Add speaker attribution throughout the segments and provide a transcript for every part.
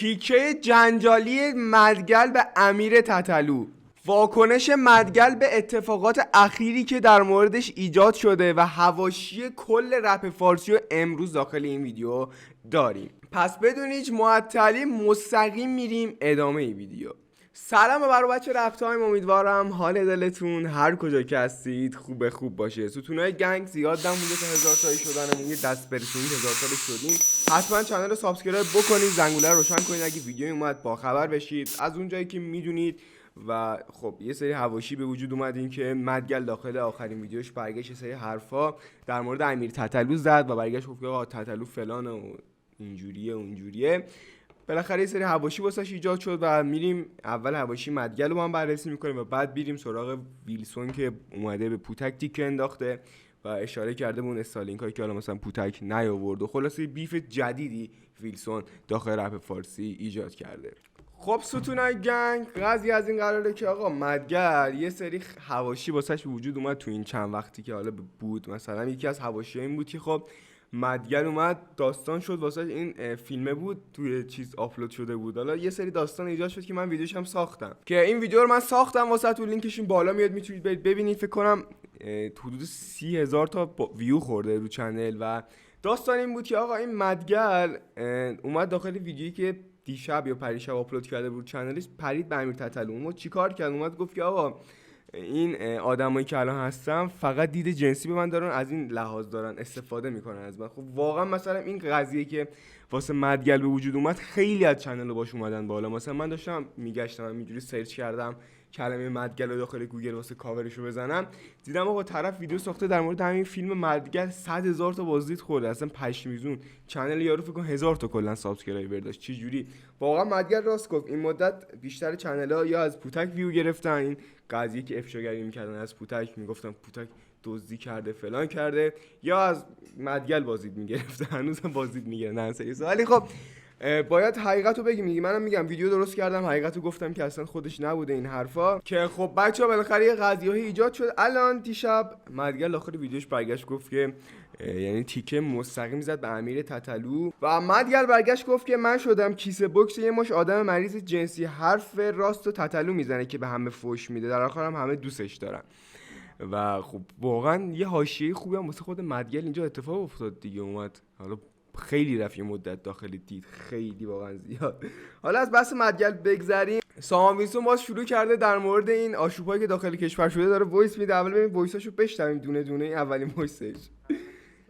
Speaker 1: تیکه جنجالی مدگل به امیر تتلو. واکنش مدگل به اتفاقات اخیری که در موردش ایجاد شده و حواشی کل رپ فارسی رو امروز داخل این ویدیو داریم. پس بدون هیچ معطلی مستقیم میریم ادامه این ویدیو. سلام برای بچه رپ تایم، امیدوارم حال دلتون هر کجا که هستید خوب باشه. ستونای گنگ زیاد نمونده تا 1000 تایی شدن، یه دست برسونید 1000 تا شدیم. حتما کانال رو سابسکرایب بکنید، زنگوله رو روشن کنید اگه ویدیو اومد با خبر بشید. از اونجایی که میدونید و خب یه سری حواشی به وجود اومد این که مدگل داخل آخرین ویدیوش برگشت یه سری حرفا در مورد امیر تتلو زد و برگشت گفت آقا تتلو فلانه و اینجوریه و اونجوریه. بالاخره یه سری حواشی واسش ایجاد شد و میریم اول حواشی مدگل رو هم بررسی میکنیم و بعد میریم سراغ ویلسون که اومده به پوتک تیکه انداخته و اشاره کرده به اون استالینکایی که حالا مثلا پوتک نیاورد و خلاصه بیف جدیدی ویلسون داخل رپ فارسی ایجاد کرده. خب ستونای گنگ، قضیه از این قراره که آقا مدگل یه سری حواشی واسش به وجود اومد تو این چند وقتی که حالا بود. مثلا یکی از حواشی‌ها این بود که خب مدگل اومد داستان شد واسه این فیلمه بود توی چیز آپلود شده بود. حالا یه سری داستان ایجاد شد که من ویدیوش هم ساختم که این ویدیو رو من ساختم واسه تو، لینکش این بالا میاد میتونید برید ببینید. فکر کنم حدود 30000 تا ویو خورده رو چنل و داستان این بود که آقا این مدگل اومد داخل ویدیویی که دیشب یا پریشب آپلود کرده بود چنلش پرید به امیر تتلو. اون چیکار کرد؟ اومد گفت که آقا این آدمایی که الان هستن فقط دید جنسی به من دارن، از این لحاظ دارن استفاده میکنن از من. خب واقعا مثلا این قضیه که واسه مدگل به وجود اومد خیلی از چنل باش اومدن بالا. مثلا من داشتم میگشتم اینجوری سرچ کردم کلمه مدگل رو داخل گوگل واسه کاورش رو بزنم، دیدم آقا طرف ویدیو ساخته در مورد همین فیلم مدگل، 100000 تا بازدید خورده. اصلا پشیمون چنل یارو فکر کنم 1000 تا کلا سابسکرایبر داشت. چه جوری؟ واقعا مدگل راست گفت. این مدت بیشتر چنل‌ها یا از پوتک ویو گرفتن، این قضیه که افشاگری میکردن از پوتک میگفتن پوتک دزدی کرده فلان کرده، یا از مدگل بازدید میگرفته. هنوزم بازدید میگیره نه سریس. ولی خب باید حقیقت رو بگیم دیگه. منم میگم ویدیو درست کردم، حقیقت رو گفتم که اصلا خودش نبوده این حرفا. که خب بچه‌ها بالاخره یه قضیه‌ای ایجاد شد. الان دیشب مدگل آخر ویدیوش برگشت گفت که یعنی تیکه مستقیم زد به امیر تتلو و مدگل برگشت گفت که من شدم کیسه بوکس یه مش آدم مریض جنسی. حرف راست و تتلو میزنه که به همه فوش میده، در آخر هم همه دوستش دارن. و خب واقعا یه حاشیه خوبی هم واسه خود مدگل اینجا اتفاق افتاد دیگه. اومد حالا خیلی رفت یه مدت داخل دید، خیلی واقعا زیاد. حالا از بحث مدگل بگذریم. سامان ویلسون باز شروع کرده در مورد این آشوبایی که داخل کشور شده داره وایس میده. اول ببین وایساشو بشنویم دونه دونه. اولین وایسش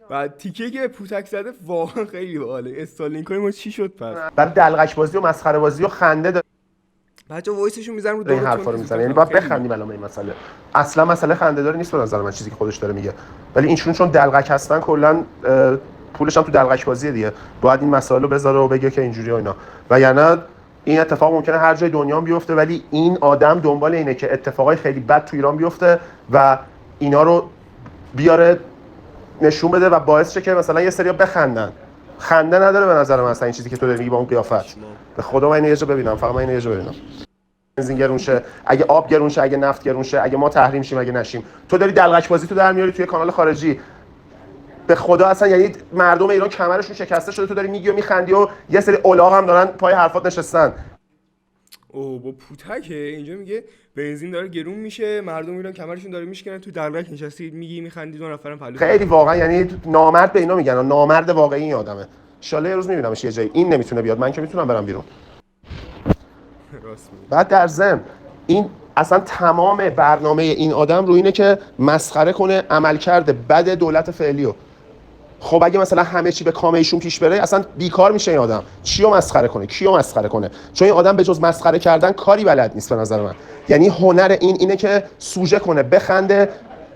Speaker 1: و تیکه که پوتک زده واقعا خیلی باحاله. استالینکای ما چی شد پس؟
Speaker 2: برای دلغک بازی و مسخره بازی و خنده داره.
Speaker 1: بچا وایسشو میذارم رو
Speaker 2: این حرفا رو میزنه، یعنی باید بخندیم الان به این مسئله. اصلا مسئله خنده داره نیست به نظر من چیزی که خودش داره میگه، ولی اینشون چون دلغک هستن کلا پولش هم تو دلغک بازیه دیگه، باید این مسائل رو بذاره و بگه که اینجوری و اینا. و یعنی این اتفاق ممکنه هر جای دنیا هم بیفته، ولی این آدم دنبال اینه که اتفاقای خیلی بد تو ایران بیفته و اینا رو بیاره نشون بده و باعث شه که مثلا یه سریا بخندن. خنده نداره به نظر من اصلا این چیزی که تو داری میگی با اون قیافت. به خدا من اینو یه جا ببینم، فقط من اینو یه جا ببینم. بنزین گرون شه، اگه آب گرون شه، اگه نفت گرون شه، اگه ما تحریم شیم، اگه نشیم، تو داری دلغک بازی تو در میاری توی کانال خارجی. به خدا اصلا یعنی مردم ایران کمرشون شکسته شده، تو داری میگی و میخندی و یه سری الاغ هم دارن پای حرفات نشستن.
Speaker 1: اوه با پوتکه اینجا میگه بنزین داره گرون میشه، مردم ایران کمرشون داره میشکنن، تو دلغک نشستی میگی میخندی، دو نفرم پلو.
Speaker 2: خیلی واقعا یعنی نامرد به اینا میگن، نامرد واقعی این آدمه. ان شاء الله یه روز میبینمش یه جایی. این نمیتونه بیاد، من که میتونم برم بیرون. بعد در ضمن این اصلا تمام برنامه این آدم رو اینه که مسخره کنه عملکرد بد دولت فعلیو. خب اگه مثلا همه چی به کام ایشون پیش بره اصلا بیکار میشه این آدم. چیو مسخره کنه، کیو مسخره کنه؟ چون این آدم به جز مسخره کردن کاری بلد نیست به نظر من. یعنی هنر اینه که سوژه کنه، بخنده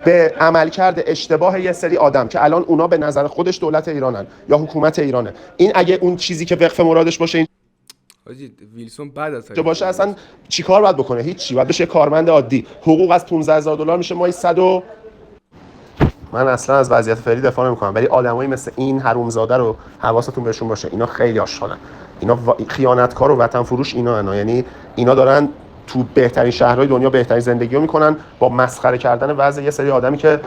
Speaker 2: به عملکرد اشتباه یه سری آدم که الان اونا به نظر خودش دولت ایرانن یا حکومت ایرانه. این اگه اون چیزی که وقف مرادش باشه این
Speaker 1: ویلسون بعد از
Speaker 2: باشه اصلا چیکار باید بکنه؟ هیچی. باید بشه کارمند عادی. حقوق از $15000 میشه ماهی 100. من اصلا از وضعیت فعلی دفاع نمی‌کنم، ولی آدمایی مثل این حرومزاده رو حواستون بهشون باشه. اینا خیلی آشغالن، اینا خیانتکار و وطن فروش اینا یعنی اینا دارن تو بهترین شهرهای دنیا بهترین زندگی رو میکنن با مسخره کردن وضع یه سری آدمی که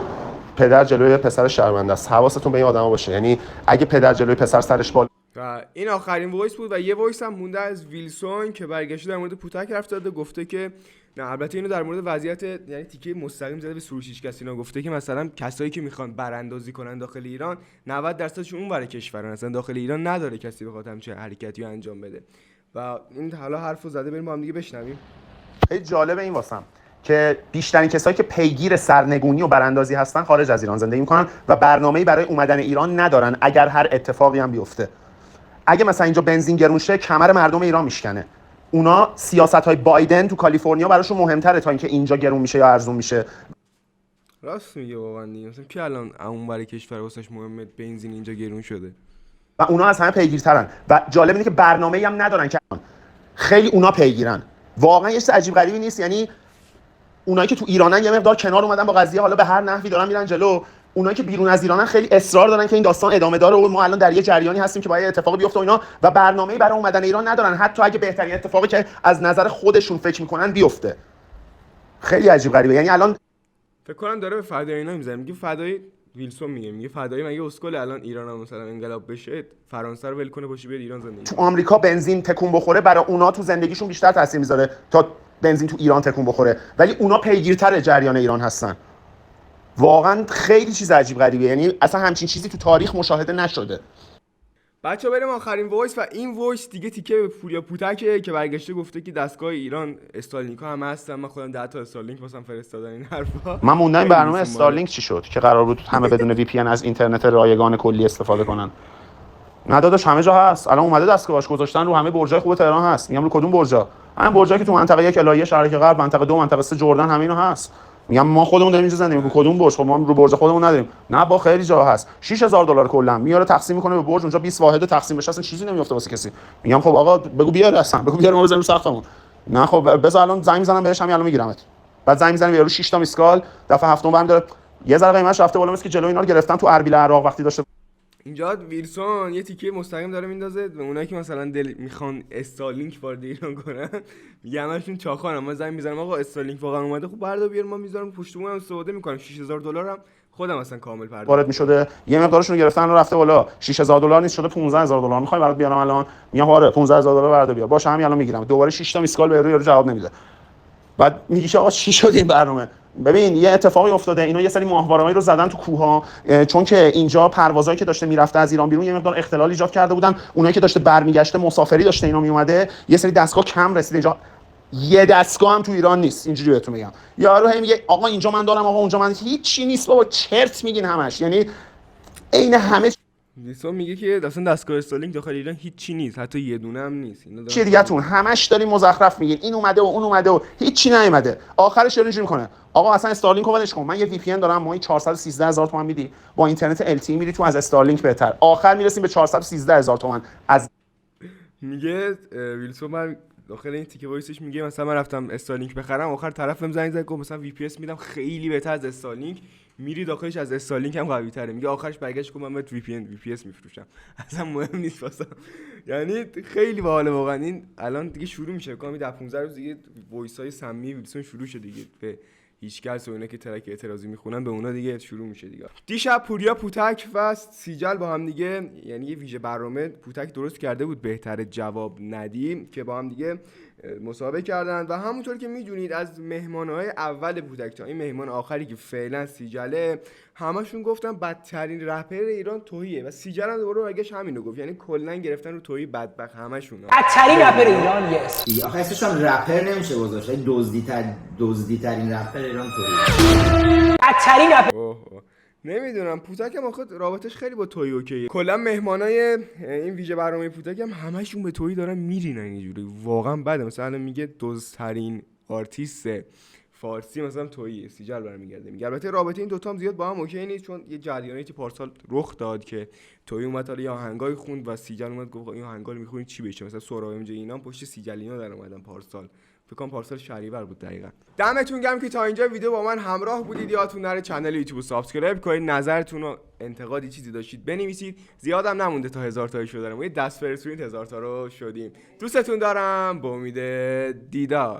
Speaker 2: پدر جلوی پسر شرمنده است. حواستون به این آدما باشه. یعنی اگه پدر جلوی پسر سرش بالا
Speaker 1: و این آخرین وایس بود و یه وایس هم مونده از ویلسون که برگشته در مورد پوتک حرف زده، گفته که نه البته اینو در مورد وضعیت یعنی تیکه مستقیم زده به سروش هیچکس اینا، گفته که مثلا کسایی که میخوان براندازی کنن داخل ایران 90% اون ور کشورن، اصلا داخل ایران نداره کسی بخواد همچین حرکتی رو انجام بده و این حالا حرفو زده. بریم با هم دیگه بشنویم.
Speaker 2: خیلی جالبه این واسم که بیشترین کسایی که پیگیر سرنگونی و براندازی هستن خارج از ایران زندگی میکنن و برنامه‌ای برای اومدن ایران ندارن اگر هر اتفاقی هم بیفته. اگه مثلا اینجا بنزین گرون شه کمر مردم ایران میشکنه. اونا سیاست‌های بایدن تو کالیفرنیا براشون مهمتره تا اینکه اینجا گرون میشه یا ارزون میشه.
Speaker 1: راست میگه واقعا دیگه، مثلا کی الان اون برای کشور واسش مهمه بنزین اینجا گرون شده
Speaker 2: و اونا از همه پیگیرترن و جالب اینه که برنامه‌ای هم ندارن که خیلی اونا پیگیرن. واقعا یه چیز عجیب غریبی نیست، یعنی اونایی که تو ایرانن یه مقدار کنار اومدن با قضیه، حالا به هر نحوی دارن میرن جلو. اونایی که بیرون از ایرانن خیلی اصرار دارن که این داستان ادامه داره و ما الان در یه جریانی هستیم که باید اتفاقی بیفته و اینا و برنامه‌ای برای اومدن ایران ندارن، حتی اگه بهترین اتفاقی که از نظر خودشون فکر میکنن بیفته. خیلی عجیب غریبه. یعنی الان
Speaker 1: فکر کنم داره به فدای اینا میزنه، میگه فدای ویلسون، میگه فدای مگه اسکل الان ایران هم مثلا انقلاب بشه فرانسه رو ول کنه باشه بیاد ایران زندگی.
Speaker 2: تو آمریکا بنزین تکون بخوره برای اونا تو زندگیشون بیشتر تاثیر میذاره تا بنزین تو ایران تکون بخوره، ولی اونا پیگیرتر جریان ایران هستن. واقعا خیلی چیز عجیب غریبه، یعنی اصلا همچین چیزی تو تاریخ مشاهده نشده.
Speaker 1: بچه‌ها بریم آخرین وایس و این وایس دیگه تیکه به پوریا پوتکه که برگشته گفته که دستگاه ایران استارلینک ها همه هستن، من خودم 10 تا استارلینک واسم فرستادن این حرفا.
Speaker 2: من موندم این برنامه استارلینک چی شد که قرار بود همه بدون وی پی ان از اینترنت رایگان کلی استفاده کنن. نه داداش همه جا هست، الان اومده دستگاهش گذاشتن رو همه برجای خوب تهران هست. میگم رو کدوم برجا؟ همین برجایی که تو منطقه 1 الهیه شهرک غرب، منطقه 2 منطقه 3 جردن، همه اینا هست. میگم ما خودمون داریم اینجا زندگی می‌کنیم، کدوم برج؟ خب ما رو برج خودمون نداریم. نه با خیلی جا هست. $6000 کلا میاره تقسیم میکنه به برج، اونجا 20 واحد تقسیم بشه اصلا چیزی نمیافته واسه کسی. میگم خب آقا بگو بیار اصلا، بگو بیار ما بزنیم ساختمون. نه خب بذار الان زنگ میزنم بهش، همین الان میگیرمت. بعد زنگ میزنم یارو 6 تا میسکال، دفعه هفتم برام داره یه ذره قیمتش رفته بالا، مثل که جلو اینا رو گرفتن تو اربیل عراق وقتی داشته.
Speaker 1: اینجا ویلسون یه تیکه مستقیم داره میندازه به اونایی که مثلا دل میخوان استارلینک وارد ایران کنن، میگه همشون چاخانم. من زنگ میزنم آقا استارلینک واقعا اومده، خب بردار بیار ما میذارم پشتمون استفاده میکنم. $6000 هم خودم اصلا کامل پرداخت
Speaker 2: وارد میشده، یه مقدارشون رو گرفتن و رفته بالا. $6000 نیست شده $15000. میخوای برات بیارم الان؟ میگم آره $15000 بردار بیار. باشه همین الان میگیرم. دوباره 6 تا میسکال به یارو جواب نمیده. بعد میگه آقا چی شد این برنامه؟ ببین یه اتفاقی افتاده، اینا یه سری ماهواره‌ای رو زدن تو کوه‌ها، چون که اینجا پروازایی که داشته میرفته از ایران بیرون یه مقدار اختلال ایجاد کرده بودن. اونایی که داشته برمیگشته مسافری داشته اینا میومده، یه سری دستگاه کم رسیده اینجا. یه دستگاه هم تو ایران نیست، اینجوری بهتون میگم. یارو هم میگه آقا اینجا من دارم، آقا اونجا من، هیچ چی نیست بابا، چرت میگین همش. یعنی عین همه
Speaker 1: ویلسون میگه که اصلا دستگاه استارلینک داخل ایران هیچ چی نیست، حتی یه دونه هم نیست.
Speaker 2: چی دیگه‌تون همش دارین مزخرف میگین، این اومده و اون اومده و هیچ چی نیومده. آخرش چه اینجوری میکنه آقا اصلا استارلینک رو ولش کن، من یه وی پی ان دارم ماهی 413000 تومان میدی، با اینترنت ال تی میری تو از استارلینک بهتر. آخر میرسیم به 413000 تومان از.
Speaker 1: میگه ویلسون من داخل این تیکه وایسش میگه مثلا من رفتم استارلینک بخرم، آخر طرف بهم زنگ زد گفت مثلا وی پی اس میدم خیلی بهتر از استارلینک، میری داخلش از استارلینک هم قوی تره. میگه آخرش برگشت گفت من بهت وی پی اس میفروشم، اصلا مهم نیست واسم. یعنی خیلی باحال واقعا. این الان دیگه شروع میشه، کامی 10 15 روز دیگه وایس های سمی ویلسون شروع شد دیگه، به هیچ کس و اینا که ترک اعتراضی میخونن به اونا دیگه شروع میشه دیگه. دیشب پوریا پوتک و سیجل با هم دیگه، یعنی یه ویژه برنامه پوتک درست کرده بود بهتر جواب ندیم، که با هم دیگه مسابقه کردن و همونطور که میدونید از مهمانهای اول پوتک تا این مهمان آخری که فعلا سیجله، همشون گفتن بدترین رپر ایران توییه و سیجل هم دوباره برگشت همینو گفت، یعنی کلا گرفتن رو تویی بدبخت همشون.
Speaker 3: بدترین رپر ایران یس.
Speaker 4: آخه اسمش هم رپر نمیشه گذاشت، دزدی‌ترین رپر ایران توییه.
Speaker 3: بدترین رپر.
Speaker 1: نمیدونم، پوتک هم آخه رابطش خیلی با تویی اوکیه. کلا مهمانای این ویژه برنامه پوتک هم همشون به تویی دارن میرینن اینجوری، واقعا بده. مثلا میگه دزدترین آرتیست فارسی مثلا تویی سیجل برمیگرده میگه. البته رابطه این دوتا هم زیاد با هم اوکی نیست، چون یه جریانی که پارسال رخ داد که تویی اومد حالا یه آهنگای خوند و سیجل اومد گفت این آهنگا رو میخونید چی بشه، مثلا سورا ام جی اینا پشت سیجلینا در اومدن پارسال، فکر کنم پارسال شهریور بود دقیقاً. دمتون گرم که تا اینجا ویدیو با من همراه بودید. یادتون نره چنل یوتیوب رو سابسکرایب کنید، نظرتون و انتقادی چیزی داشتید بنویسید. زیادم نمونده تا 1000 تایی شدن، ما یه دست فرستونید 1000 تا رو شدیم. دوستتون دارم، با امید دیدار.